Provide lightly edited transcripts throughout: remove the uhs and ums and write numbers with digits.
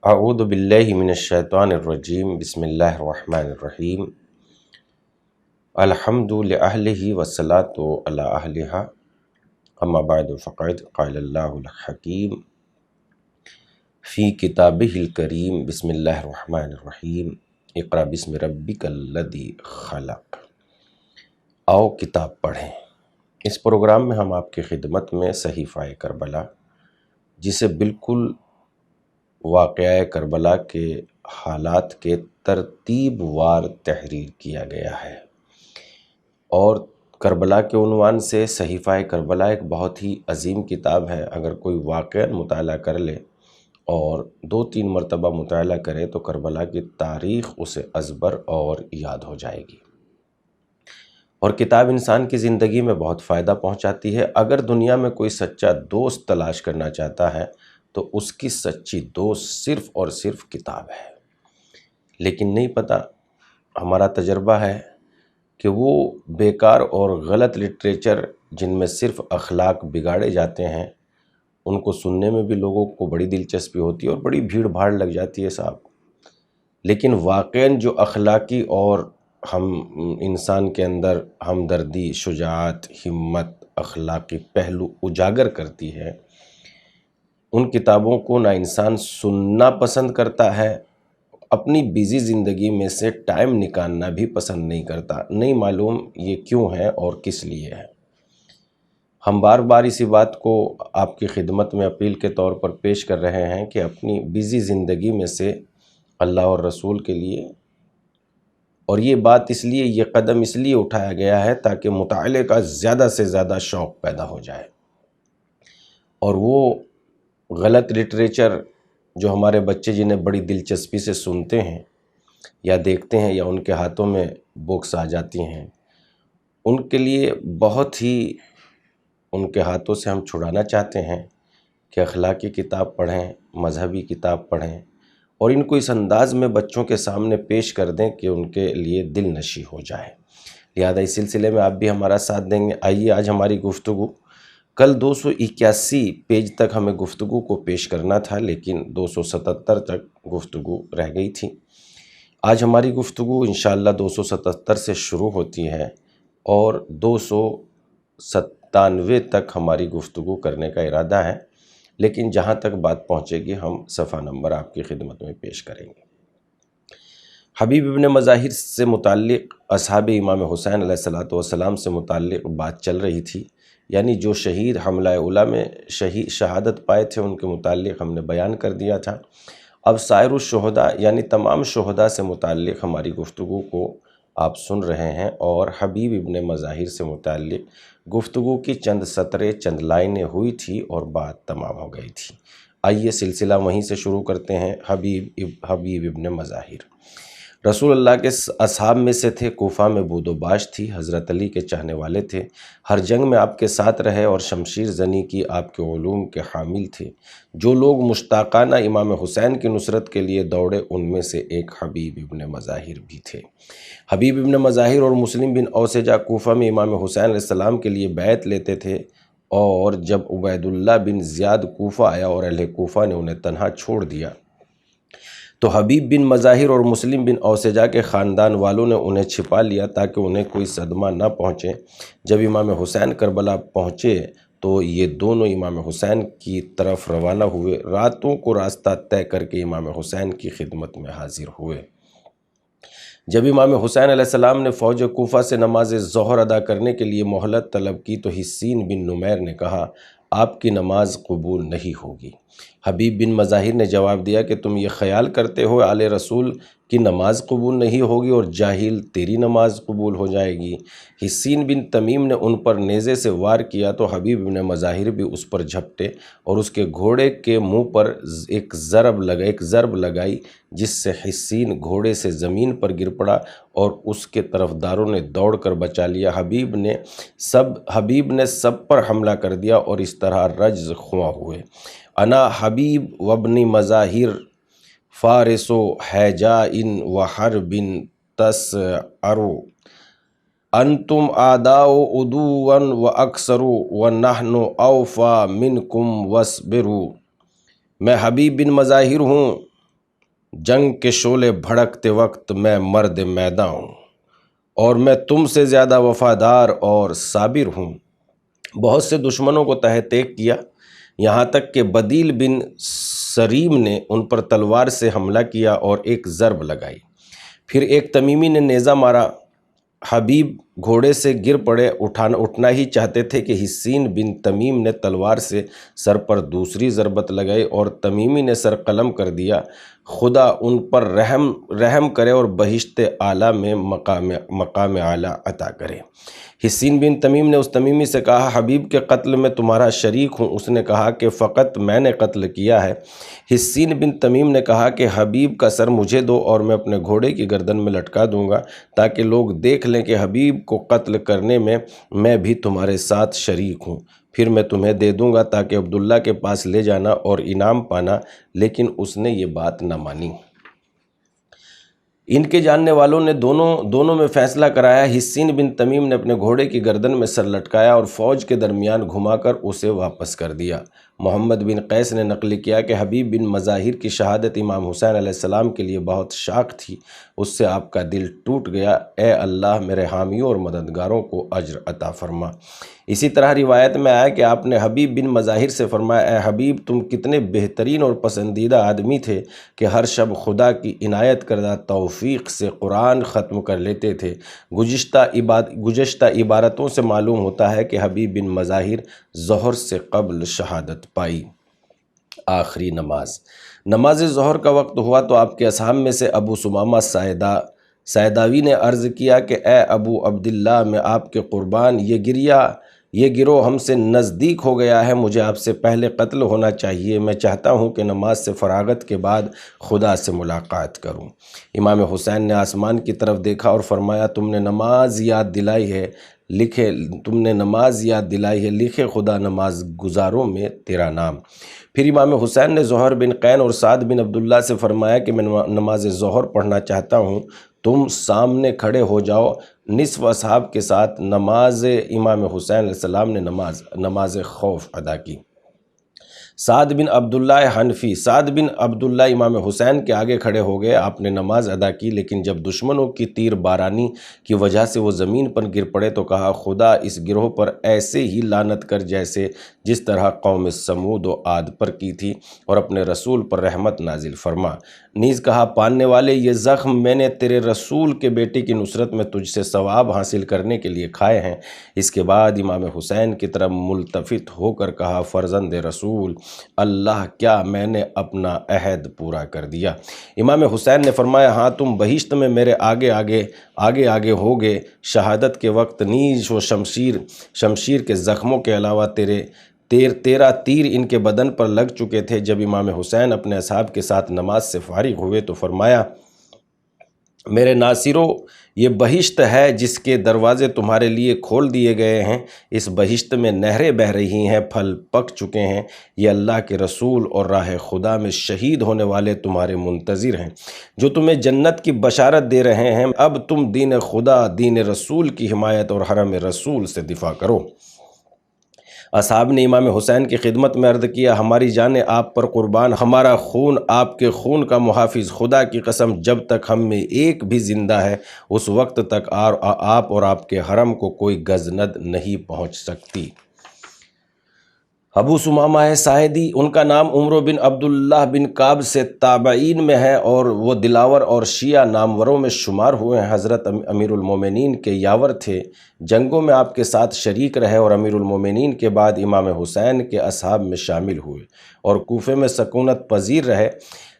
اعوذ باللہ من الشیطان الرجیم بسم اللہ الرحمن الرحیم الحمد لأہلہ والصلاۃ علی اہلہا اما بعد فقد قال اللہ الحکیم فی کتابہ الکریم بسم اللہ الرحمن الرحیم اقرأ بسم ربک الذی خلق۔ آؤ کتاب پڑھیں۔ اس پروگرام میں ہم آپ کی خدمت میں صحیفہ کربلا، جسے بالکل واقعہ کربلا کے حالات کے ترتیب وار تحریر کیا گیا ہے، اور کربلا کے عنوان سے صحیفہ کربلا ایک بہت ہی عظیم کتاب ہے۔ اگر کوئی واقعہ مطالعہ کر لے اور 2-3 مرتبہ مطالعہ کرے تو کربلا کی تاریخ اسے ازبر اور یاد ہو جائے گی، اور کتاب انسان کی زندگی میں بہت فائدہ پہنچاتی ہے۔ اگر دنیا میں کوئی سچا دوست تلاش کرنا چاہتا ہے تو اس کی سچی دوست صرف اور صرف کتاب ہے، لیکن نہیں پتہ، ہمارا تجربہ ہے کہ وہ بیکار اور غلط لٹریچر جن میں صرف اخلاق بگاڑے جاتے ہیں، ان کو سننے میں بھی لوگوں کو بڑی دلچسپی ہوتی ہے اور بڑی بھیڑ بھاڑ لگ جاتی ہے صاحب، لیکن واقعاً جو اخلاقی اور ہم انسان کے اندر ہمدردی، شجاعت، ہمت، اخلاقی پہلو اجاگر کرتی ہے، ان کتابوں کو نہ انسان سننا پسند کرتا ہے، اپنی بیزی زندگی میں سے ٹائم نکالنا بھی پسند نہیں کرتا۔ نہیں معلوم یہ کیوں ہے اور کس لیے ہے۔ ہم بار بار اسی بات کو آپ کی خدمت میں اپیل کے طور پر پیش کر رہے ہیں کہ اپنی بیزی زندگی میں سے اللہ اور رسول کے لیے، اور یہ بات اس لیے، یہ قدم اس لیے اٹھایا گیا ہے تاکہ مطالعے کا زیادہ سے زیادہ شوق پیدا ہو جائے، اور وہ غلط لٹریچر جو ہمارے بچے جنہیں بڑی دلچسپی سے سنتے ہیں یا دیکھتے ہیں یا ان کے ہاتھوں میں بکس آ جاتی ہیں، ان کے لیے بہت ہی ان کے ہاتھوں سے ہم چھڑانا چاہتے ہیں کہ اخلاقی کتاب پڑھیں، مذہبی کتاب پڑھیں، اور ان کو اس انداز میں بچوں کے سامنے پیش کر دیں کہ ان کے لیے دل نشیں ہو جائے۔ لہذا اس سلسلے میں آپ بھی ہمارا ساتھ دیں گے۔ آئیے آج ہماری گفتگو، کل 281 پیج تک ہمیں گفتگو کو پیش کرنا تھا، لیکن 277 تک گفتگو رہ گئی تھی۔ آج ہماری گفتگو انشاءاللہ 277 سے شروع ہوتی ہے اور 297 تک ہماری گفتگو کرنے کا ارادہ ہے، لیکن جہاں تک بات پہنچے گی ہم صفحہ نمبر آپ کی خدمت میں پیش کریں گے۔ حبیب ابن مظاہر سے متعلق، اصحاب امام حسین علیہ السلام سے متعلق بات چل رہی تھی، یعنی جو شہید حملہ اولیٰ میں شہادت پائے تھے ان کے متعلق ہم نے بیان کر دیا تھا۔ اب سائر الشہداء یعنی تمام شہداء سے متعلق ہماری گفتگو کو آپ سن رہے ہیں، اور حبیب ابن مظاہر سے متعلق گفتگو کی چند سطریں، چند لائنیں ہوئی تھی اور بات تمام ہو گئی تھی۔ آئیے سلسلہ وہیں سے شروع کرتے ہیں۔ حبیب ابن مظاہر رسول اللہ کے اصحاب میں سے تھے، کوفہ میں بود و باش تھی، حضرت علی کے چاہنے والے تھے، ہر جنگ میں آپ کے ساتھ رہے اور شمشیر زنی کی آپ کے علوم کے حامل تھے۔ جو لوگ مشتاقانہ امام حسین کی نصرت کے لیے دوڑے، ان میں سے ایک حبیب ابن مظاہر بھی تھے۔ حبیب ابن مظاہر اور مسلم بن اوسجہ کوفہ میں امام حسین علیہ السلام کے لیے بیعت لیتے تھے، اور جب عبید اللہ بن زیاد کوفہ آیا اور اہل کوفہ نے انہیں تنہا چھوڑ دیا تو حبیب بن مظاہر اور مسلم بن اوسجہ کے خاندان والوں نے انہیں چھپا لیا تاکہ انہیں کوئی صدمہ نہ پہنچے۔ جب امام حسین کربلا پہنچے تو یہ دونوں امام حسین کی طرف روانہ ہوئے، راتوں کو راستہ طے کر کے امام حسین کی خدمت میں حاضر ہوئے۔ جب امام حسین علیہ السلام نے فوج کوفہ سے نماز ظہر ادا کرنے کے لیے مہلت طلب کی تو حسین بن نمیر نے کہا، آپ کی نماز قبول نہیں ہوگی۔ حبیب بن مظاہر نے جواب دیا کہ تم یہ خیال کرتے ہو آل رسول کی نماز قبول نہیں ہوگی اور جاہل تیری نماز قبول ہو جائے گی۔ حسین بن تمیم نے ان پر نیزے سے وار کیا تو حبیب بن مظاہر بھی اس پر جھپٹے اور اس کے گھوڑے کے منہ پر ایک ضرب لگائی، جس سے حسین گھوڑے سے زمین پر گر پڑا اور اس کے طرفداروں نے دوڑ کر بچا لیا۔ حبیب نے سب پر حملہ کر دیا اور اس طرح رجز خواں ہوئے۔ انا حبیب وابن مظاہر فارس و حیجاء و حرب تسعر، انتم اعداء عدوا و اکثر و نحن اوفا منکم واصبروا۔ میں حبیب بن مظاہر ہوں، جنگ کے شعلے بھڑکتے وقت میں مرد میداں ہوں، اور میں تم سے زیادہ وفادار اور صابر ہوں۔ بہت سے دشمنوں کو تہ طیق کیا، یہاں تک کہ بدیل بن سریم نے ان پر تلوار سے حملہ کیا اور ایک ضرب لگائی۔ پھر ایک تمیمی نے نیزہ مارا، حبیب گھوڑے سے گر پڑے، اٹھنا ہی چاہتے تھے کہ حسین بن تمیم نے تلوار سے سر پر دوسری ضربت لگائی اور تمیمی نے سر قلم کر دیا۔ خدا ان پر رحم کرے اور بہشت اعلیٰ میں مقام اعلیٰ عطا کرے۔ حسین بن تمیم نے اس تمیمی سے کہا، حبیب کے قتل میں تمہارا شریک ہوں۔ اس نے کہا کہ فقط میں نے قتل کیا ہے۔ حسین بن تمیم نے کہا کہ حبیب کا سر مجھے دو اور میں اپنے گھوڑے کی گردن میں لٹکا دوں گا، تاکہ لوگ دیکھ لیں کہ حبیب کو قتل کرنے میں بھی تمہارے ساتھ شریک ہوں۔ پھر میں تمہیں دے دوں گا تاکہ عبداللہ کے پاس لے جانا اور انعام پانا، لیکن اس نے یہ بات نہ مانی۔ ان کے جاننے والوں نے دونوں میں فیصلہ کرایا۔ حسین بن تمیم نے اپنے گھوڑے کی گردن میں سر لٹکایا اور فوج کے درمیان گھما کر اسے واپس کر دیا۔ محمد بن قیس نے نقل کیا کہ حبیب بن مظاہر کی شہادت امام حسین علیہ السلام کے لیے بہت شاق تھی، اس سے آپ کا دل ٹوٹ گیا۔ اے اللہ میرے حامیوں اور مددگاروں کو اجر عطا فرما۔ اسی طرح روایت میں آیا کہ آپ نے حبیب بن مظاہر سے فرمایا، اے حبیب تم کتنے بہترین اور پسندیدہ آدمی تھے کہ ہر شب خدا کی عنایت کردہ توفیق سے قرآن ختم کر لیتے تھے۔ گزشتہ عبارتوں سے معلوم ہوتا ہے کہ حبیب بن مظاہر ظہر سے قبل شہادت پائی۔ آخری نماز ظہر کا وقت ہوا تو آپ کے اصحاب میں سے ابو ثمامہ سائداوی نے عرض کیا کہ اے ابو عبداللہ، میں آپ کے قربان، یہ گروہ ہم سے نزدیک ہو گیا ہے، مجھے آپ سے پہلے قتل ہونا چاہیے۔ میں چاہتا ہوں کہ نماز سے فراغت کے بعد خدا سے ملاقات کروں۔ امام حسین نے آسمان کی طرف دیکھا اور فرمایا، تم نے نماز یاد دلائی ہے، لکھے خدا نماز گزاروں میں تیرا نام۔ پھر امام حسین نے زہر بن قین اور سعد بن عبداللہ سے فرمایا کہ میں نماز ظہر پڑھنا چاہتا ہوں، تم سامنے کھڑے ہو جاؤ۔ نصف اصحاب کے ساتھ نماز امام حسین علیہ السلام نے نماز خوف ادا کی۔ سعد بن عبداللہ امام حسین کے آگے کھڑے ہو گئے، آپ نے نماز ادا کی، لیکن جب دشمنوں کی تیر بارانی کی وجہ سے وہ زمین پر گر پڑے تو کہا، خدا اس گروہ پر ایسے ہی لعنت کر جس طرح قوم سمود و عاد پر کی تھی، اور اپنے رسول پر رحمت نازل فرما۔ نیز کہا، پاننے والے، یہ زخم میں نے تیرے رسول کے بیٹے کی نصرت میں تجھ سے ثواب حاصل کرنے کے لیے کھائے ہیں۔ اس کے بعد امام حسین کی طرف ملتفت ہو کر کہا، فرزند رسول اللہ، کیا میں نے اپنا عہد پورا کر دیا؟ امام حسین نے فرمایا، ہاں، تم بہشت میں میرے آگے ہوگے۔ شہادت کے وقت نیز و شمشیر کے زخموں کے علاوہ تیرہ تیر ان کے بدن پر لگ چکے تھے۔ جب امام حسین اپنے اصحاب کے ساتھ نماز سے فارغ ہوئے تو فرمایا، میرے ناصرو، یہ بہشت ہے جس کے دروازے تمہارے لیے کھول دیے گئے ہیں۔ اس بہشت میں نہریں بہہ رہی ہیں، پھل پک چکے ہیں۔ یہ اللہ کے رسول اور راہ خدا میں شہید ہونے والے تمہارے منتظر ہیں، جو تمہیں جنت کی بشارت دے رہے ہیں۔ اب تم دین خدا، دین رسول کی حمایت اور حرم رسول سے دفاع کرو۔ اصحاب نے امام حسین کی خدمت میں عرض کیا، ہماری جانیں آپ پر قربان، ہمارا خون آپ کے خون کا محافظ۔ خدا کی قسم، جب تک ہم میں ایک بھی زندہ ہے، اس وقت تک آپ اور آپ کے حرم کو کوئی گزند نہیں پہنچ سکتی۔ ابو ثمامہ ساعدی، ان کا نام عمرو بن عبداللہ بن کعب سے تابعین میں ہے اور وہ دلاور اور شیعہ ناموروں میں شمار ہوئے ہیں۔ حضرت امیر المومنین کے یاور تھے، جنگوں میں آپ کے ساتھ شریک رہے اور امیر المومنین کے بعد امام حسین کے اصحاب میں شامل ہوئے اور کوفے میں سکونت پذیر رہے۔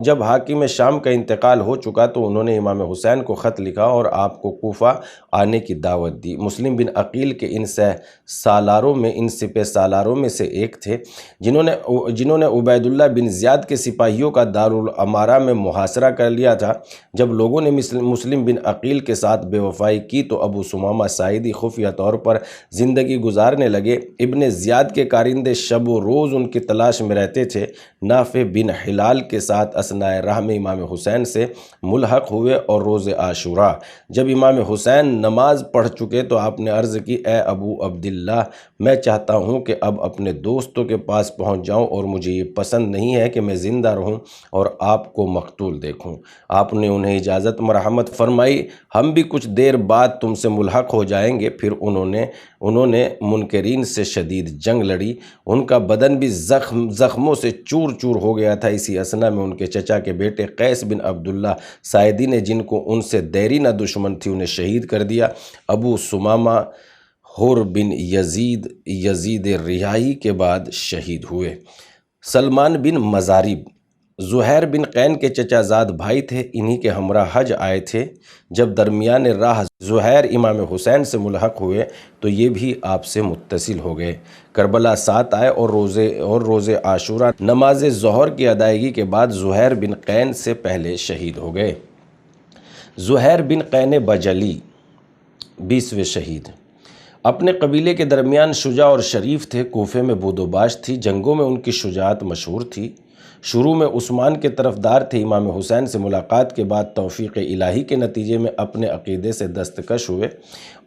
جب حاکم شام کا انتقال ہو چکا تو انہوں نے امام حسین کو خط لکھا اور آپ کو کوفہ آنے کی دعوت دی۔ مسلم بن عقیل کے ان سپہ سالاروں میں سے ایک تھے جنہوں نے عبید اللہ بن زیاد کے سپاہیوں کا دارالامارہ میں محاصرہ کر لیا تھا۔ جب لوگوں نے مسلم بن عقیل کے ساتھ بے وفائی کی تو ابو ثمامہ ساعدی خود خفیہ طور پر زندگی گزارنے لگے۔ ابن زیاد کے کارندے شب و روز ان کی تلاش میں رہتے تھے۔ نافع بن ہلال کے ساتھ اثناء راہ میں امام حسین سے ملحق ہوئے اور روز عاشوراء جب امام حسین نماز پڑھ چکے تو آپ نے عرض کی، اے ابو عبداللہ، میں چاہتا ہوں کہ اب اپنے دوستوں کے پاس پہنچ جاؤں اور مجھے یہ پسند نہیں ہے کہ میں زندہ رہوں اور آپ کو مقتول دیکھوں۔ آپ نے انہیں اجازت مرحمت فرمائی، ہم بھی کچھ دیر بعد تم سے ملحق ہو جائیں گے۔ پھر انہوں نے منکرین سے شدید جنگ لڑی، ان کا بدن بھی زخموں سے چور چور ہو گیا تھا۔ اسی اثنا میں ان کے چچا کے بیٹے قیس بن عبداللہ ساعدی نے، جن کو ان سے دیرینہ دشمن تھی، انہیں شہید کر دیا۔ ابو ثمامہ حر بن یزید ریاحی کے بعد شہید ہوئے۔ سلمان بن مزارب زہیر بن قین کے چچا زاد بھائی تھے، انہی کے ہمراہ حج آئے تھے۔ جب درمیان راہ زہیر امام حسین سے ملحق ہوئے تو یہ بھی آپ سے متصل ہو گئے۔ کربلا 7 آئے اور روز عاشوراء نماز ظہر کی ادائیگی کے بعد زہیر بن قین سے پہلے شہید ہو گئے۔ زہیر بن قین بجلی 20ویں شہید، اپنے قبیلے کے درمیان شجاع اور شریف تھے۔ کوفے میں بود و باش تھی، جنگوں میں ان کی شجاعت مشہور تھی۔ شروع میں عثمان کے طرفدار تھے، امام حسین سے ملاقات کے بعد توفیق الہی کے نتیجے میں اپنے عقیدے سے دستکش ہوئے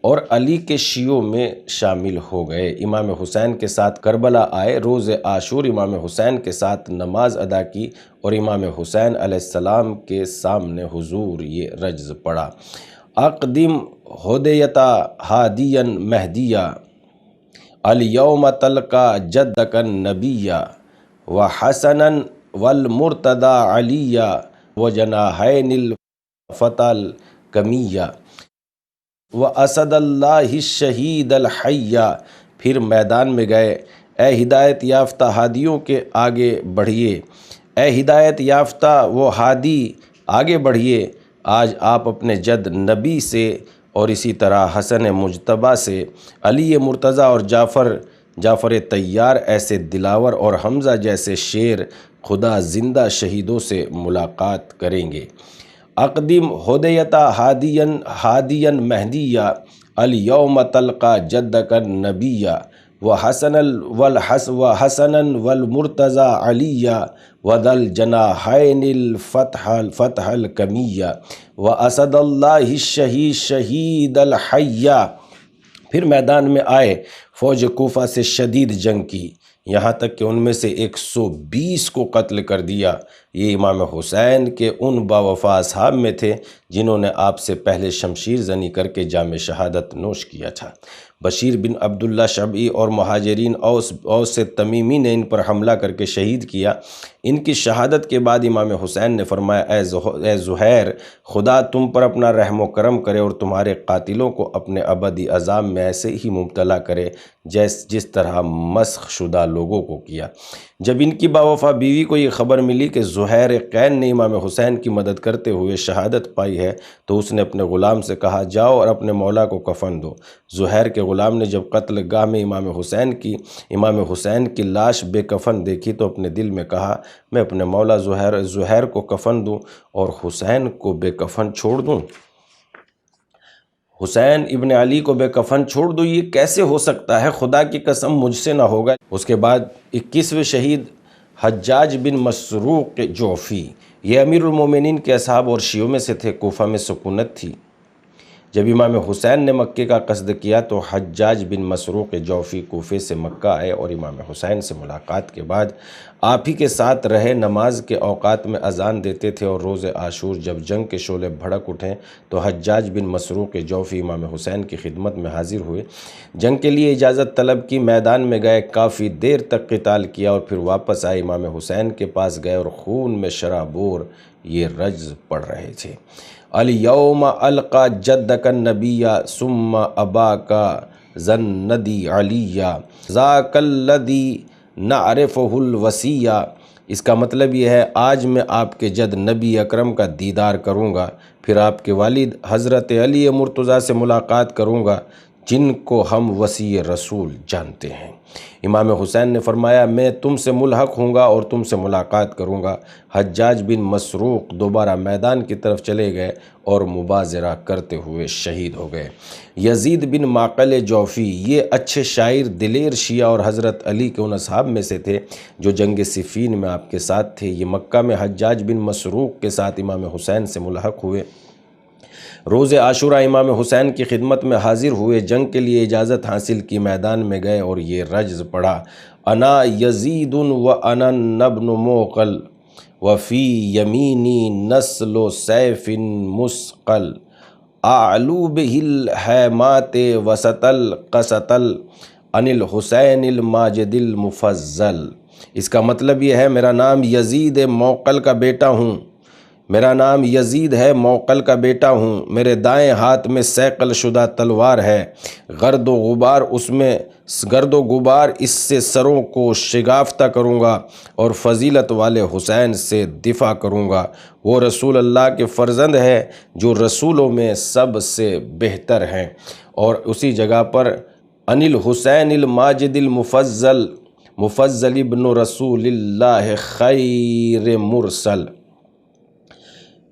اور علی کے شیعوں میں شامل ہو گئے۔ امام حسین کے ساتھ کربلا آئے، روز عاشور امام حسین کے ساتھ نماز ادا کی اور امام حسین علیہ السلام کے سامنے حضور یہ رجز پڑھا، اقدم ہدیتا ہادیا مہدیہ الیوم تلقا جدک النبیہ وحسنا والمرتضی علیہ وجناحین الفتح الکمیہ واسد اللہ الشہید الحیہ۔ پھر میدان میں گئے، اے ہدایت یافتہ ہادیوں کے آگے بڑھیے، اے ہدایت یافتہ وہ ہادی آگے بڑھیے۔ آج آپ اپنے جد نبی سے اور اسی طرح حسن مجتبیٰ سے، علی مرتضیٰ اور جعفر طیار ایسے دلاور اور حمزہ جیسے شیر خدا زندہ شہیدوں سے ملاقات کریں گے۔ اقدم ہدیتا ہادیا مہدیہ الیوم تلقا جدک النبیہ وحسنا والمرتضی علیہ وذا الجناحین الفتح الکمیہ واسد اللہ الشہید الحیہ۔ پھر میدان میں آئے، فوج کوفہ سے شدید جنگ کی، یہاں تک کہ ان میں سے 120 کو قتل کر دیا۔ یہ امام حسین کے ان باوفا اصحاب میں تھے جنہوں نے آپ سے پہلے شمشیر زنی کر کے جام شہادت نوش کیا تھا۔ بشیر بن عبداللہ شبعی اور مہاجرین اوس تمیمی نے ان پر حملہ کر کے شہید کیا۔ ان کی شہادت کے بعد امام حسین نے فرمایا، اے زہیر، خدا تم پر اپنا رحم و کرم کرے اور تمہارے قاتلوں کو اپنے ابدی عذاب میں ایسے ہی مبتلا کرے جس طرح مسخ شدہ لوگوں کو کیا۔ جب ان کی باوفا بیوی کو یہ خبر ملی کہ زہیر قین نے امام حسین کی مدد کرتے ہوئے شہادت پائی ہے تو اس نے اپنے غلام سے کہا، جاؤ اور اپنے مولا کو کفن دو۔ زہیر کے غلام نے جب قتل گاہ میں امام حسین کی لاش بے کفن دیکھی تو اپنے دل میں کہا، میں اپنے مولا زہیر کو کفن دوں اور حسین کو بے کفن چھوڑ دوں؟ حسین ابن علی کو بے کفن چھوڑ دو، یہ کیسے ہو سکتا ہے؟ خدا کی قسم مجھ سے نہ ہوگا۔ اس کے بعد 21ویں شہید حجاج بن مسروق جعفی، یہ امیر المومنین کے اصحاب اور شیعوں میں سے تھے۔ کوفہ میں سکونت تھی۔ جب امام حسین نے مکے کا قصد کیا تو حجاج بن مسروق جعفی کوفے سے مکہ آئے اور امام حسین سے ملاقات کے بعد آپ ہی کے ساتھ رہے، نماز کے اوقات میں اذان دیتے تھے، اور روز عاشور جب جنگ کے شعلے بھڑک اٹھیں تو حجاج بن مسروق جعفی امام حسین کی خدمت میں حاضر ہوئے، جنگ کے لیے اجازت طلب کی، میدان میں گئے، کافی دیر تک قتال کیا اور پھر واپس آئے، امام حسین کے پاس گئے اور خون میں شرابور یہ رجز پڑھ رہے تھے، الیوم القا جدک النبی ثم اباک زندی علیہ ذاک الذی نعرفہ الوصیہ۔ اس کا مطلب یہ ہے، آج میں آپ کے جد نبی اکرم کا دیدار کروں گا، پھر آپ کے والد حضرت علی مرتضیٰ سے ملاقات کروں گا، جن کو ہم وصی رسول جانتے ہیں۔ امام حسین نے فرمایا میں تم سے ملحق ہوں گا اور تم سے ملاقات کروں گا۔ حجاج بن مسروق دوبارہ میدان کی طرف چلے گئے اور مبازرہ کرتے ہوئے شہید ہو گئے۔ یزید بن معقل جوفی یہ اچھے شاعر، دلیر شیعہ اور حضرت علی کے ان اصحاب میں سے تھے جو جنگ صفین میں آپ کے ساتھ تھے۔ یہ مکہ میں حجاج بن مسروق کے ساتھ امام حسین سے ملحق ہوئے۔ روز عاشوراء امام حسین کی خدمت میں حاضر ہوئے، جنگ کے لیے اجازت حاصل کی، میدان میں گئے اور یہ رجز پڑھا: انا یزید و انا ابن موقل وفی یمینی نسل سیف مسقل اعلو بہ الہیمات وسط القسطل عن الحسین الماجد المفضل۔ اس کا مطلب یہ ہے میرا نام یزید موقل کا بیٹا ہوں، میرا نام یزید ہے، موقل کا بیٹا ہوں، میرے دائیں ہاتھ میں صیقل شدہ تلوار ہے، گرد و غبار اس سے سروں کو شگافتہ کروں گا اور فضیلت والے حسین سے دفاع کروں گا۔ وہ رسول اللہ کے فرزند ہے جو رسولوں میں سب سے بہتر ہیں۔ اور اسی جگہ پر عن الحسین الماجد المفضل، مفضل ابن رسول اللہ خیر مرسل۔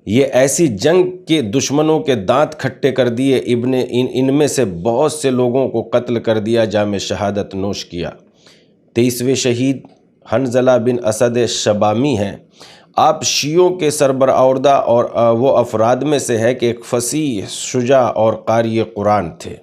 یہ ایسی جنگ کے دشمنوں کے دانت کھٹے کر دیے، ان میں سے بہت سے لوگوں کو قتل کر دیا، جام شہادت نوش کیا۔ 23ویں شہید حنظلہ بن اسد شبامی ہیں۔ آپ شیعوں کے سربراوردہ اور وہ افراد میں سے ہے کہ ایک فصیح، شجاع اور قاری قرآن تھے۔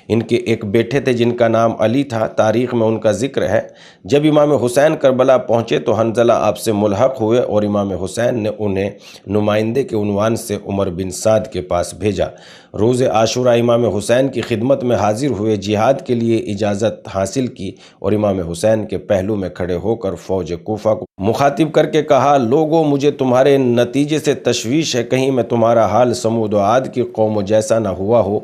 ان کے ایک بیٹے تھے جن کا نام علی تھا، تاریخ میں ان کا ذکر ہے۔ جب امام حسین کربلا پہنچے تو حنظلہ آپ سے ملحق ہوئے اور امام حسین نے انہیں نمائندے کے عنوان سے عمر بن سعد کے پاس بھیجا۔ روز عاشوراء امام حسین کی خدمت میں حاضر ہوئے، جہاد کے لیے اجازت حاصل کی اور امام حسین کے پہلو میں کھڑے ہو کر فوج کوفہ کو مخاطب کر کے کہا: لوگوں، مجھے تمہارے نتیجے سے تشویش ہے، کہیں میں تمہارا حال سمود و عاد کی قوموں جیسا نہ ہوا ہو۔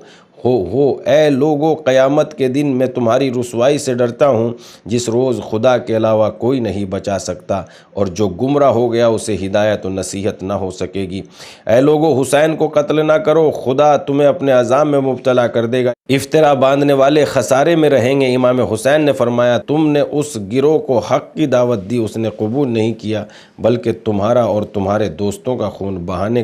اے لوگو، قیامت کے دن میں تمہاری رسوائی سے ڈرتا ہوں، جس روز خدا کے علاوہ کوئی نہیں بچا سکتا اور جو گمراہ ہو گیا اسے ہدایت و نصیحت نہ ہو سکے گی۔ اے لوگو، حسین کو قتل نہ کرو، خدا تمہیں اپنے عذاب میں مبتلا کر دے گا۔ افطرا باندھنے والے خسارے میں رہیں گے۔ امام حسین نے فرمایا: تم نے اس گروہ کو حق کی دعوت دی، اس نے قبول نہیں کیا، بلکہ تمہارا اور تمہارے دوستوں کا خون بہانے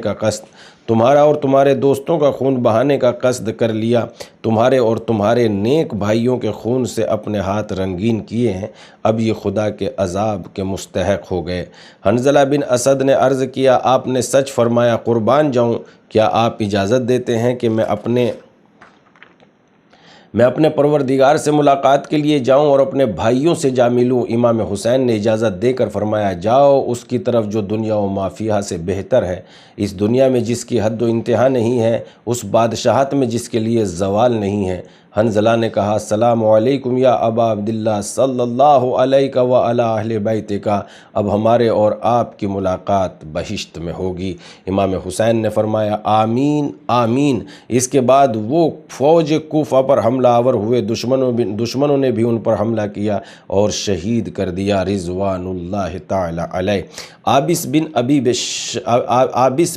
کا قصد کر لیا، تمہارے اور تمہارے نیک بھائیوں کے خون سے اپنے ہاتھ رنگین کیے ہیں، اب یہ خدا کے عذاب کے مستحق ہو گئے۔ حنظلہ بن اسد نے عرض کیا: آپ نے سچ فرمایا، قربان جاؤں، کیا آپ اجازت دیتے ہیں کہ میں اپنے پروردگار سے ملاقات کے لیے جاؤں اور اپنے بھائیوں سے جا ملوں؟ امام حسین نے اجازت دے کر فرمایا: جاؤ اس کی طرف جو دنیا و ما فیہا سے بہتر ہے، اس دنیا میں جس کی حد و انتہا نہیں ہے، اس بادشاہت میں جس کے لیے زوال نہیں ہے۔ حنظلہ نے کہا: السلام علیکم یا ابا عبداللہ صلی اللہ علیہ وعلی اہل بیتک، اب ہمارے اور آپ کی ملاقات بہشت میں ہوگی۔ امام حسین نے فرمایا: آمین آمین۔ اس کے بعد وہ فوج کوفہ پر حملہ آور ہوئے، دشمنوں نے بھی ان پر حملہ کیا اور شہید کر دیا رضوان اللہ تعالی علیہ۔ عابس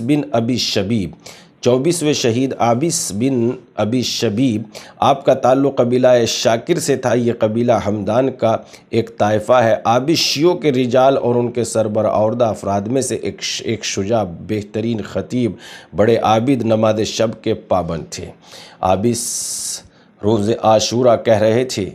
بن ابی شبیب، 24ویں شہید عابس بن ابی شبیب، آپ کا تعلق قبیلہ شاکر سے تھا۔ یہ قبیلہ حمدان کا ایک طائفہ ہے۔ عابس شیعوں کے رجال اور ان کے سربراوردہ افراد میں سے ایک شجاع، بہترین خطیب، بڑے عابد، نماز شب کے پابند تھے۔ عابس روز عاشوراء کہہ رہے تھے: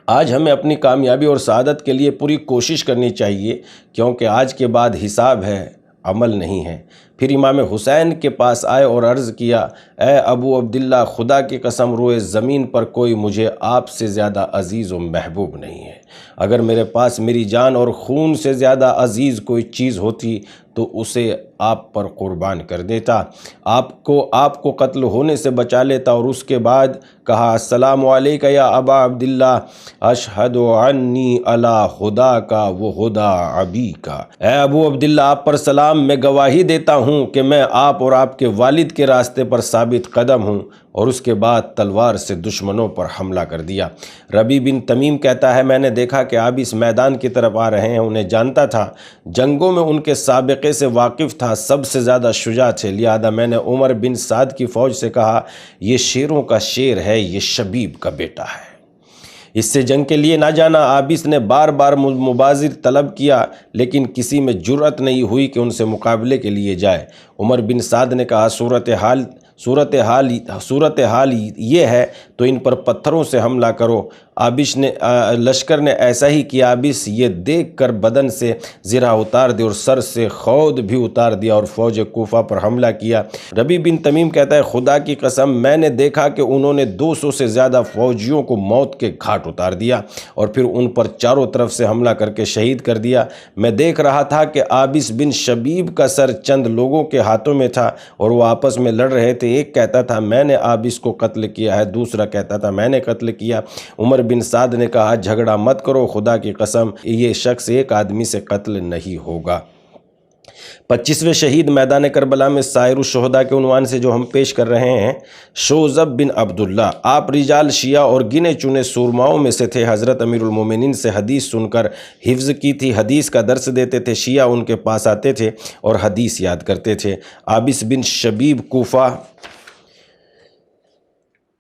آج ہمیں اپنی کامیابی اور سعادت کے لیے پوری کوشش کرنی چاہیے، کیونکہ آج کے بعد حساب ہے، عمل نہیں ہے۔ پھر امام حسین کے پاس آئے اور عرض کیا: اے ابو عبداللہ، خدا کی قسم، روئے زمین پر کوئی مجھے آپ سے زیادہ عزیز و محبوب نہیں ہے۔ اگر میرے پاس میری جان اور خون سے زیادہ عزیز کوئی چیز ہوتی تو اسے آپ پر قربان کر دیتا، آپ کو قتل ہونے سے بچا لیتا۔ اور اس کے بعد کہا: السلام علیک یا ابا عبداللہ، اشہد عنی علی خداک و خدا ابیک۔ اے ابو عبداللہ، آپ پر سلام، میں گواہی دیتا ہوں کہ میں آپ اور آپ کے والد کے راستے پر ثابت قدم ہوں اور اس کے بعد تلوار سے دشمنوں پر حملہ کر دیا۔ ربیع بن تمیم کہتا ہے میں نے دیکھا کہ عابس میدان کی طرف آ رہے ہیں، انہیں جانتا تھا، جنگوں میں ان کے سابقے سے واقف تھا، سب سے زیادہ شجاع تھے، لہذا میں نے عمر بن سعد کی فوج سے کہا یہ شیروں کا شیر ہے، یہ شبیب کا بیٹا ہے، اس سے جنگ کے لیے نہ جانا۔ عابس نے بار بار مبازر طلب کیا لیکن کسی میں جرأت نہیں ہوئی کہ ان سے مقابلے کے لیے جائے۔ عمر بن سعد نے کہا صورتحال یہ ہے تو ان پر پتھروں سے حملہ کرو۔ لشکر نے ایسا ہی کیا۔ عابس یہ دیکھ کر بدن سے زرہ اتار دی اور سر سے خود بھی اتار دیا اور فوج کوفہ پر حملہ کیا۔ ربیع بن تمیم کہتا ہے خدا کی قسم میں نے دیکھا کہ انہوں نے 200 سے زیادہ فوجیوں کو موت کے گھاٹ اتار دیا اور پھر ان پر چاروں طرف سے حملہ کر کے شہید کر دیا۔ میں دیکھ رہا تھا کہ عابس بن شبیب کا سر چند لوگوں کے ہاتھوں میں تھا اور وہ آپس میں لڑ رہے تھے، ایک کہتا تھا میں نے عابس کو قتل کیا ہے، دوسرا کہتا تھا میں نے قتل کیا۔ عمر بن سعد نے کہا جھگڑا مت کرو، خدا کی قسم یہ شخص ایک آدمی سے قتل نہیں ہوگا۔ 25ویں شہید میدان کربلا میں سائر الشہداء کے عنوان سے جو ہم پیش کر رہے ہیں، شوذب بن عبداللہ، آپ رجال شیعہ اور گنے چنے سورماؤں میں سے تھے۔ حضرت امیر المومنین سے حدیث سن کر حفظ کی تھی، حدیث کا درس دیتے تھے، شیعہ ان کے پاس آتے تھے اور حدیث یاد کرتے تھے۔ عابس بن شبیب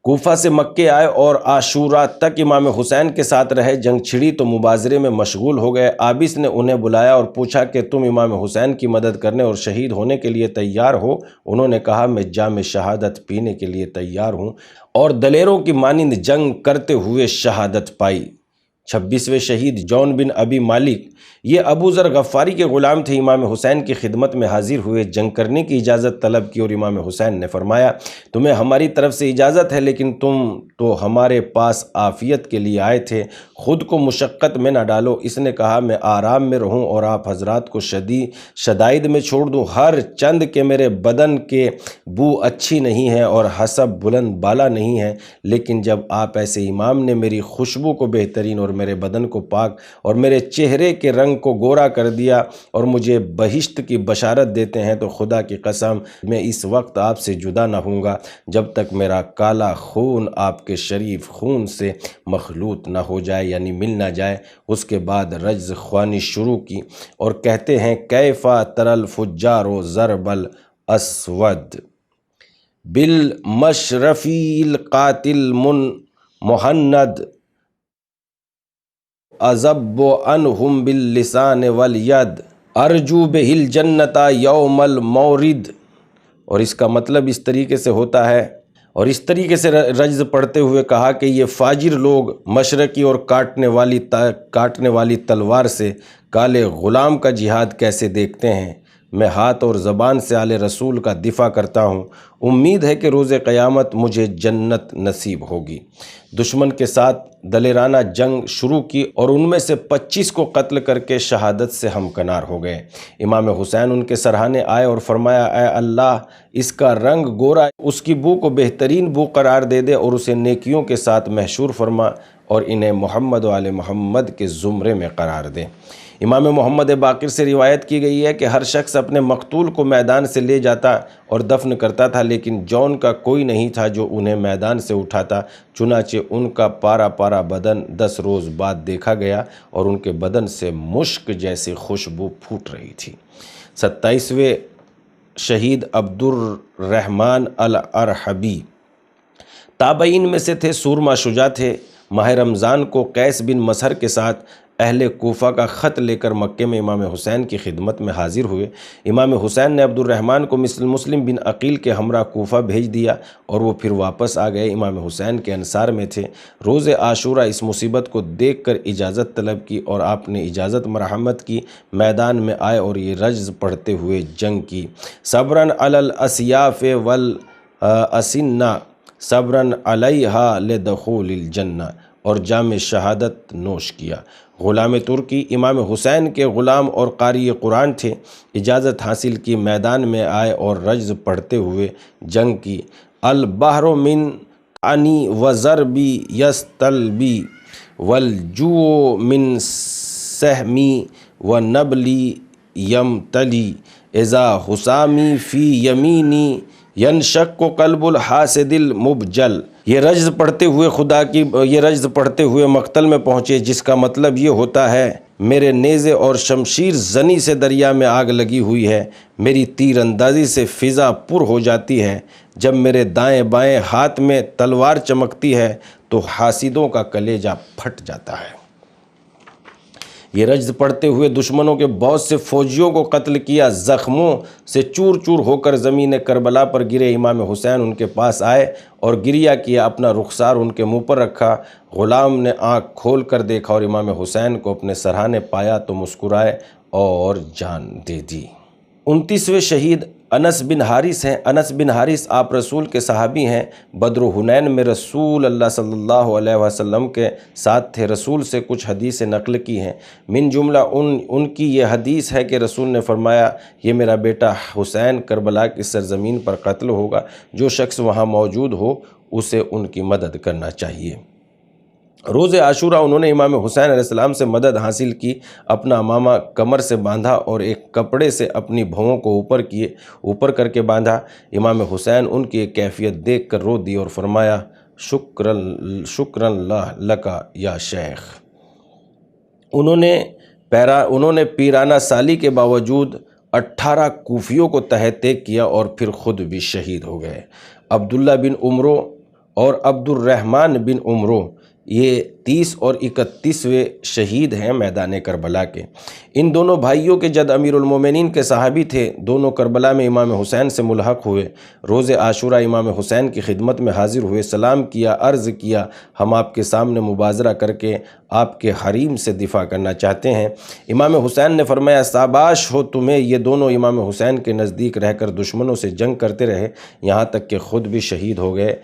کوفہ سے مکے آئے اور عاشورہ تک امام حسین کے ساتھ رہے۔ جنگ چھڑی تو مبارزے میں مشغول ہو گئے۔ عابس نے انہیں بلایا اور پوچھا کہ تم امام حسین کی مدد کرنے اور شہید ہونے کے لیے تیار ہو؟ انہوں نے کہا میں جام شہادت پینے کے لیے تیار ہوں، اور دلیروں کی مانند جنگ کرتے ہوئے شہادت پائی۔ 26ویں شہید جون بن ابی مالک، یہ ابو ذر غفاری کے غلام تھے، امام حسین کی خدمت میں حاضر ہوئے، جنگ کرنے کی اجازت طلب کی اور امام حسین نے فرمایا تمہیں ہماری طرف سے اجازت ہے لیکن تم تو ہمارے پاس عافیت کے لیے آئے تھے، خود کو مشقت میں نہ ڈالو۔ اس نے کہا میں آرام میں رہوں اور آپ حضرات کو شدائد میں چھوڑ دوں، ہر چند کہ میرے بدن کے بو اچھی نہیں ہے اور حسب بلند بالا نہیں ہے، لیکن جب آپ ایسے امام نے میری خوشبو کو بہترین اور میرے بدن کو پاک اور میرے چہرے کے رنگ کو گورا کر دیا اور مجھے بہشت کی بشارت دیتے ہیں تو خدا کی قسم میں اس وقت آپ سے جدا نہ ہوں گا جب تک میرا کالا خون آپ کے شریف خون سے مخلوط نہ ہو جائے، یعنی مل نہ جائے۔ اس کے بعد رجز خوانی شروع کی اور کہتے ہیں کیفا ترل فجار و ضرب الاسود بالمشرفی القاتل مہند اذب عنہم باللسان والید ارجو بہ الجنت یوم المورد۔ اور اس کا مطلب اس طریقے سے ہوتا ہے، اور اس طریقے سے رجز پڑھتے ہوئے کہا کہ یہ فاجر لوگ مشرقی اور کاٹنے والی تلوار سے کالے غلام کا جہاد کیسے دیکھتے ہیں۔ میں ہاتھ اور زبان سے آل رسول کا دفاع کرتا ہوں، امید ہے کہ روز قیامت مجھے جنت نصیب ہوگی۔ دشمن کے ساتھ دلیرانہ جنگ شروع کی اور ان میں سے 25 کو قتل کر کے شہادت سے ہمکنار ہو گئے۔ امام حسین ان کے سرہانے آئے اور فرمایا اے اللہ اس کا رنگ گورا، اس کی بو کو بہترین بو قرار دے دے اور اسے نیکیوں کے ساتھ محشور فرما اور انہیں محمد و آل محمد کے زمرے میں قرار دے۔ امام محمد باقر سے روایت کی گئی ہے کہ ہر شخص اپنے مقتول کو میدان سے لے جاتا اور دفن کرتا تھا، لیکن جون کا کوئی نہیں تھا جو انہیں میدان سے اٹھاتا، چنانچہ ان کا پارا پارا بدن 10 روز بعد دیکھا گیا اور ان کے بدن سے مشک جیسی خوشبو پھوٹ رہی تھی۔ 27ویں شہید عبد الرحمن الارحبی، تابعین میں سے تھے، سورما شجاع تھے۔ ماہ رمضان کو قیس بن مسہر کے ساتھ اہل کوفہ کا خط لے کر مکے میں امام حسین کی خدمت میں حاضر ہوئے۔ امام حسین نے عبد الرحمن کو مسلم بن عقیل کے ہمراہ کوفہ بھیج دیا اور وہ پھر واپس آ گئے۔ امام حسین کے انصار میں تھے۔ روز عاشورہ اس مصیبت کو دیکھ کر اجازت طلب کی اور آپ نے اجازت مرحمت کی، میدان میں آئے اور یہ رجز پڑھتے ہوئے جنگ کی۔ صبراً علی الاسیاف والاسنہ صبراً علیہا لدخول الجنہ، اور جام شہادت نوش کیا۔ غلام ترکی امام حسین کے غلام اور قاری قرآن تھے، اجازت حاصل کی، میدان میں آئے اور رجز پڑھتے ہوئے جنگ کی۔ البحر من انی وضربی یستلبی والجوع من سہمی ونبلی یمتلی اذا حسامی فی یمینی ینشق قلب الحاسد المبجل، یہ رجز پڑھتے ہوئے یہ رجز پڑھتے ہوئے مقتل میں پہنچے، جس کا مطلب یہ ہوتا ہے میرے نیزے اور شمشیر زنی سے دریا میں آگ لگی ہوئی ہے، میری تیر اندازی سے فضا پر ہو جاتی ہے، جب میرے دائیں بائیں ہاتھ میں تلوار چمکتی ہے تو حاسدوں کا کلیجہ پھٹ جاتا ہے۔ یہ رجز پڑھتے ہوئے دشمنوں کے بہت سے فوجیوں کو قتل کیا، زخموں سے چور چور ہو کر زمین کربلا پر گرے۔ امام حسین ان کے پاس آئے اور گریہ کیا، اپنا رخسار ان کے منہ پر رکھا۔ غلام نے آنکھ کھول کر دیکھا اور امام حسین کو اپنے سرہانے پایا تو مسکرائے اور جان دے دی۔ 29ویں شہید انس بن حارث ہیں۔ انس بن حارث آپ رسول کے صحابی ہیں، بدر و حنین میں رسول اللہ صلی اللہ علیہ وسلم کے ساتھ تھے، رسول سے کچھ حدیثیں نقل کی ہیں، من جملہ ان کی یہ حدیث ہے کہ رسول نے فرمایا، یہ میرا بیٹا حسین کربلا کی سرزمین پر قتل ہوگا، جو شخص وہاں موجود ہو اسے ان کی مدد کرنا چاہیے۔ روز عاشوراء انہوں نے امام حسین علیہ السلام سے مدد حاصل کی، اپنا عمامہ کمر سے باندھا اور ایک کپڑے سے اپنی بھوؤں کو اوپر کر کے باندھا۔ امام حسین ان کی ایک کیفیت دیکھ کر رو دی اور فرمایا، شکرن لکا یا شیخ۔ انہوں نے پیرانہ سالی کے باوجود 18 کوفیوں کو تحت کیا اور پھر خود بھی شہید ہو گئے۔ عبداللہ بن عمرو اور عبد الرحمن بن عمرو یہ 30 اور 31ویں شہید ہیں میدان کربلا کے۔ ان دونوں بھائیوں کے جد امیر المومنین کے صحابی تھے، دونوں کربلا میں امام حسین سے ملحق ہوئے۔ روز عاشوراء امام حسین کی خدمت میں حاضر ہوئے، سلام کیا، عرض کیا، ہم آپ کے سامنے مبازرہ کر کے آپ کے حریم سے دفاع کرنا چاہتے ہیں۔ امام حسین نے فرمایا، شاباش ہو تمہیں۔ یہ دونوں امام حسین کے نزدیک رہ کر دشمنوں سے جنگ کرتے رہے، یہاں تک کہ خود بھی شہید ہو گئے۔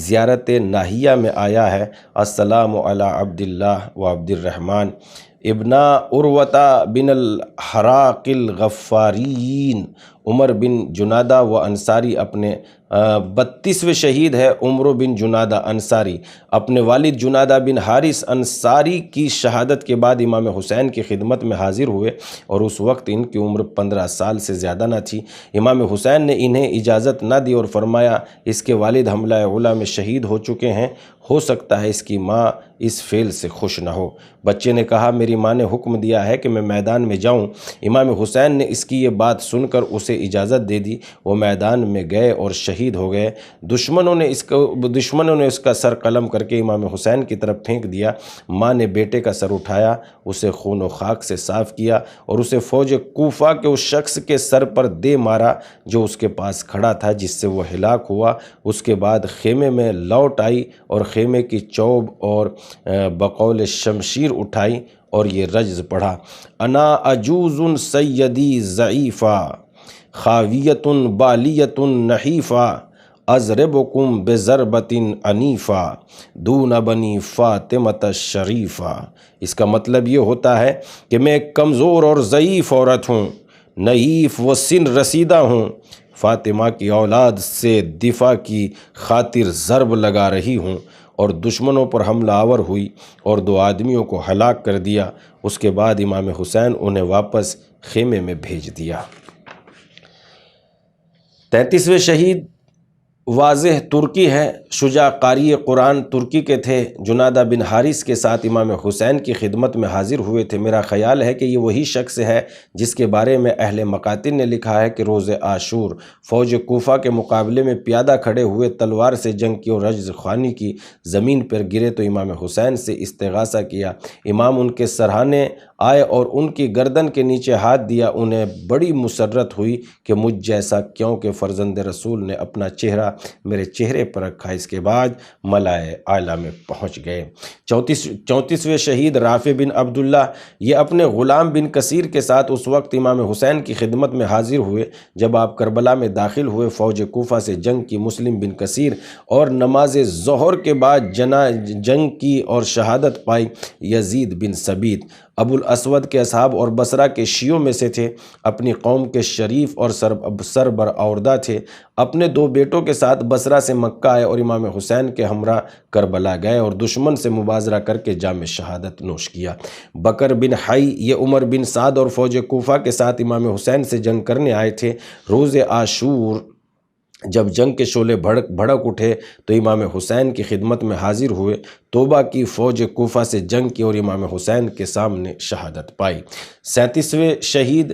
زیارت ناہیہ میں آیا ہے، السلام علی عبداللہ و عبد الرحمن ابنا عروہ بن الحراق الغفارین۔ عمر بن جنادہ و انصاری اپنے 32ویں شہید ہے عمر بن جنادہ انصاری، اپنے والد جنادہ بن حارث انصاری کی شہادت کے بعد امام حسین کی خدمت میں حاضر ہوئے اور اس وقت ان کی عمر 15 سال سے زیادہ نہ تھی۔ امام حسین نے انہیں اجازت نہ دی اور فرمایا، اس کے والد حملہ علا میں شہید ہو چکے ہیں، ہو سکتا ہے اس کی ماں اس فعل سے خوش نہ ہو۔ بچے نے کہا، میری ماں نے حکم دیا ہے کہ میں میدان میں جاؤں۔ امام حسین نے اس کی یہ بات سن کر اسے اجازت دے دی، وہ میدان میں گئے اور شہید ہو گئے۔ دشمنوں نے اس کا سر قلم کر کے امام حسین کی طرف پھینک دیا۔ ماں نے بیٹے کا سر اٹھایا، اسے خون و خاک سے صاف کیا اور اسے فوج کوفہ کے اس شخص کے سر پر دے مارا جو اس کے پاس کھڑا تھا، جس سے وہ ہلاک ہوا۔ اس کے بعد خیمے میں لوٹ آئی اور خیمے کی چوب اور بقول شمشیر اٹھائی اور یہ رجز پڑھا، انا عجوز سیدی ضعیفہ خاویۃ بالیۃ نحیفہ اضربکم بضربۃ عنیفہ دون بنی فاطمۃ الشریفہ۔ اس کا مطلب یہ ہوتا ہے کہ میں ایک کمزور اور ضعیف عورت ہوں، نحیف و سن رسیدہ ہوں، فاطمہ کی اولاد سے دفاع کی خاطر ضرب لگا رہی ہوں، اور دشمنوں پر حملہ آور ہوئی اور 2 آدمیوں کو ہلاک کر دیا۔ اس کے بعد امام حسین انہیں واپس خیمے میں بھیج دیا۔ 33ویں شہید واضح ترکی ہے، شجاع قاری قرآن ترکی کے تھے، جنادہ بن حارث کے ساتھ امام حسین کی خدمت میں حاضر ہوئے تھے۔ میرا خیال ہے کہ یہ وہی شخص ہے جس کے بارے میں اہل مقاتل نے لکھا ہے کہ روز عاشور فوج کوفہ کے مقابلے میں پیادہ کھڑے ہوئے، تلوار سے جنگ کی اور رجز خوانی کی، زمین پر گرے تو امام حسین سے استغاثہ کیا۔ امام ان کے سرہانے آئے اور ان کی گردن کے نیچے ہاتھ دیا۔ انہیں بڑی مسرت ہوئی کہ مجھ جیسا کیوں کہ فرزند رسول نے اپنا چہرہ میرے چہرے پر رکھا۔ اس کے بعد ملائے اعلیٰ میں پہنچ گئے۔ 34ویں شہید رافع بن عبداللہ، یہ اپنے غلام بن کثیر کے ساتھ اس وقت امام حسین کی خدمت میں حاضر ہوئے جب آپ کربلا میں داخل ہوئے۔ فوج کوفہ سے جنگ کی مسلم بن کثیر اور نماز ظہر کے بعد جنگ کی اور شہادت پائی۔ یزید بن ثبیت ابو الاسود کے اصحاب اور بصرہ کے شیعوں میں سے تھے، اپنی قوم کے شریف اور سربراوردہ تھے۔ اپنے 2 بیٹوں کے ساتھ بصرہ سے مکہ آئے اور امام حسین کے ہمراہ کربلا گئے اور دشمن سے مبارزہ کر کے جام شہادت نوش کیا۔ بکر بن حی، یہ عمر بن سعد اور فوج کوفہ کے ساتھ امام حسین سے جنگ کرنے آئے تھے۔ روز عاشور جب جنگ کے شعلے بھڑک اٹھے تو امام حسین کی خدمت میں حاضر ہوئے، توبہ کی، فوج کوفہ سے جنگ کی اور امام حسین کے سامنے شہادت پائی۔ 37ویں شہید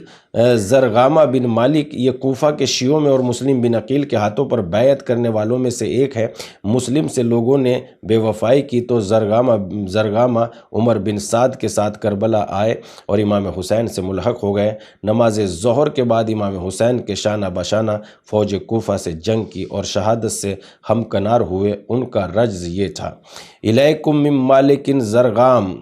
زرغامہ بن مالک، یہ کوفہ کے شیعوں میں اور مسلم بن عقیل کے ہاتھوں پر بیعت کرنے والوں میں سے ایک ہے۔ مسلم سے لوگوں نے بے وفائی کی تو زرغامہ عمر بن سعد کے ساتھ کربلا آئے اور امام حسین سے ملحق ہو گئے۔ نماز ظہر کے بعد امام حسین کے شانہ بشانہ فوج کوفہ سے جنگ کی اور شہادت سے ہمکنار ہوئے۔ ان کا رجز یہ تھا: الیکم من مالک زرغام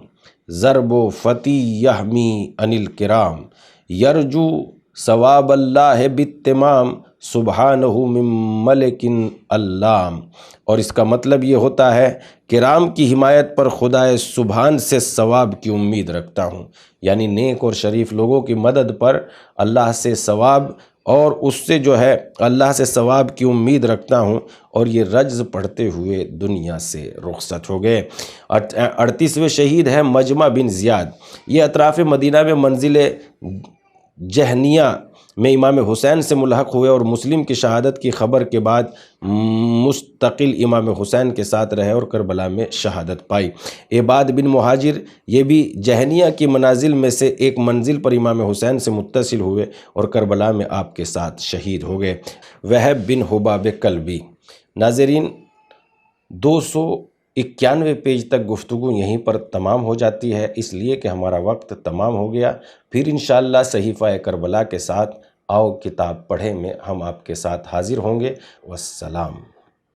ضرب و فتی یحمی عن الکرام یرجو ثواب اللہ بالتمام سبحانہ من ملک علام۔ اور اس کا مطلب یہ ہوتا ہے، کرام کی حمایت پر خدائے سبحان سے ثواب کی امید رکھتا ہوں، یعنی نیک اور شریف لوگوں کی مدد پر اللہ سے ثواب اور اس سے جو ہے اللہ سے ثواب کی امید رکھتا ہوں۔ اور یہ رجز پڑھتے ہوئے دنیا سے رخصت ہو گئے۔ 38ویں شہید ہے مجمع بن زیاد، یہ اطراف مدینہ میں منزل جہنیہ میں امام حسین سے ملحق ہوئے اور مسلم کی شہادت کی خبر کے بعد مستقل امام حسین کے ساتھ رہے اور کربلا میں شہادت پائی۔ عباد بن مہاجر، یہ بھی جہنیہ کی منازل میں سے ایک منزل پر امام حسین سے متصل ہوئے اور کربلا میں آپ کے ساتھ شہید ہو گئے۔ وہب بن حباب کلبی۔ ناظرین، 291 پیج تک گفتگو یہیں پر تمام ہو جاتی ہے، اس لیے کہ ہمارا وقت تمام ہو گیا۔ پھر انشاءاللہ صحیفہ کربلا کے ساتھ آؤ کتاب پڑھیں میں ہم آپ کے ساتھ حاضر ہوں گے۔ والسلام۔